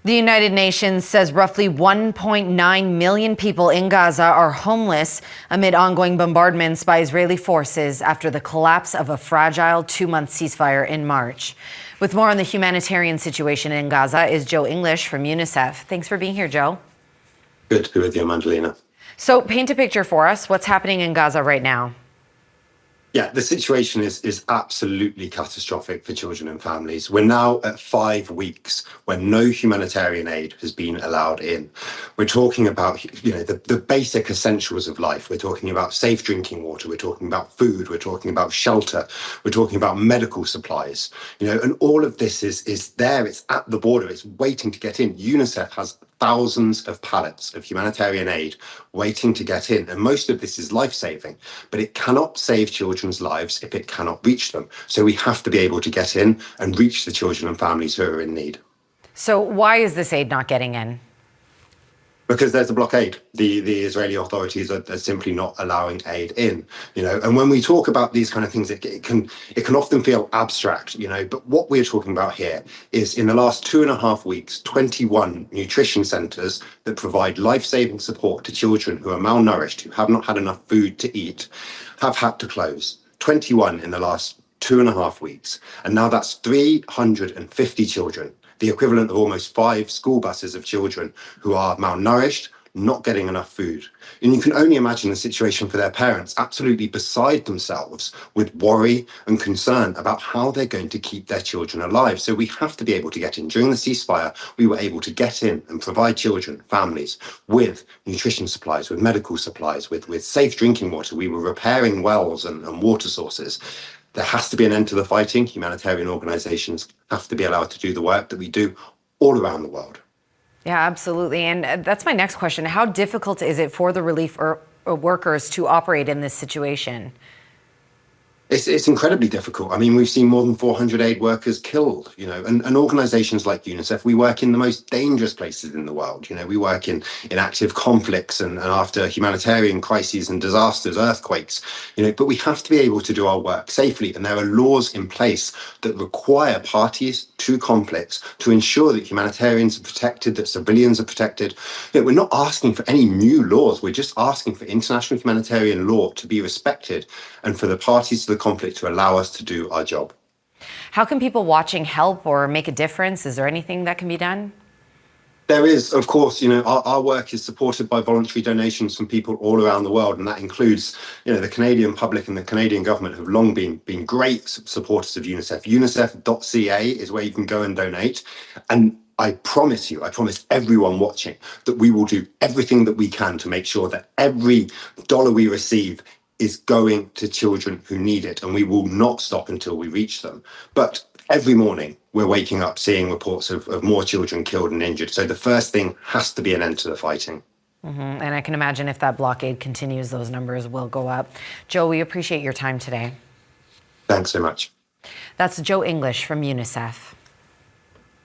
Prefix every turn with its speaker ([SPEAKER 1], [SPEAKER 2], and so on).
[SPEAKER 1] The United Nations says roughly 1.9 million people in Gaza are homeless amid ongoing bombardments by Israeli forces after the collapse of a fragile 2-month ceasefire in March. With more on the humanitarian situation in Gaza is Joe English from Unicef. Thanks for being here, Joe.
[SPEAKER 2] Good to be with you, Amandalina.
[SPEAKER 1] So paint a picture for us. What's happening in Gaza right now?
[SPEAKER 2] Yeah, the situation is absolutely catastrophic for children and families. We're now at 5 weeks when no humanitarian aid has been allowed in. We're talking about, the basic essentials of life. We're talking about safe drinking water. We're talking about food. We're talking about shelter. We're talking about medical supplies. And all of this is there. It's at the border. It's waiting to get in. UNICEF has thousands of pallets of humanitarian aid waiting to get in. And most of this is life-saving, but it cannot save children's lives if it cannot reach them. So we have to be able to get in and reach the children and families who are in need.
[SPEAKER 1] So why is this aid not getting in?
[SPEAKER 2] Because there's a blockade. The Israeli authorities are simply not allowing aid in, and when we talk about these kind of things, it can often feel abstract, but what we're talking about here is in the last 2.5 weeks, 21 nutrition centers that provide life-saving support to children who are malnourished, who have not had enough food to eat, have had to close. 21 in the last 2.5 weeks. And now that's 350 children, the equivalent of almost 5 school buses of children who are malnourished, not getting enough food. And you can only imagine the situation for their parents, absolutely beside themselves with worry and concern about how they're going to keep their children alive. So we have to be able to get in. During the ceasefire, we were able to get in and provide children, families, with nutrition supplies, with medical supplies, with safe drinking water. We were repairing wells and water sources. There has to be an end to the fighting. Humanitarian organizations have to be allowed to do the work that we do all around the world.
[SPEAKER 1] Yeah, absolutely. And that's my next question. How difficult is it for the relief workers to operate in this situation?
[SPEAKER 2] It's incredibly difficult. I mean, we've seen more than 400 aid workers killed, and organizations like UNICEF, we work in the most dangerous places in the world. We work in active conflicts and after humanitarian crises and disasters, earthquakes, but we have to be able to do our work safely. And there are laws in place that require parties to conflicts to ensure that humanitarians are protected, that civilians are protected. We're not asking for any new laws. We're just asking for international humanitarian law to be respected and for the parties to the conflict to allow us to do our job.
[SPEAKER 1] How can people watching help or make a difference? Is there anything that can be done?
[SPEAKER 2] There is, of course, our work is supported by voluntary donations from people all around the world. And that includes, the Canadian public and the Canadian government have long been great supporters of UNICEF. UNICEF.ca is where you can go and donate. And I promise everyone watching that we will do everything that we can to make sure that every dollar we receive is going to children who need it, and we will not stop until we reach them. But every morning we're waking up seeing reports of more children killed and injured. So the first thing has to be an end to the fighting.
[SPEAKER 1] And I can imagine if that blockade continues, those numbers will go up. Joe, we appreciate your time today.
[SPEAKER 2] Thanks so much.
[SPEAKER 1] That's Joe English from UNICEF.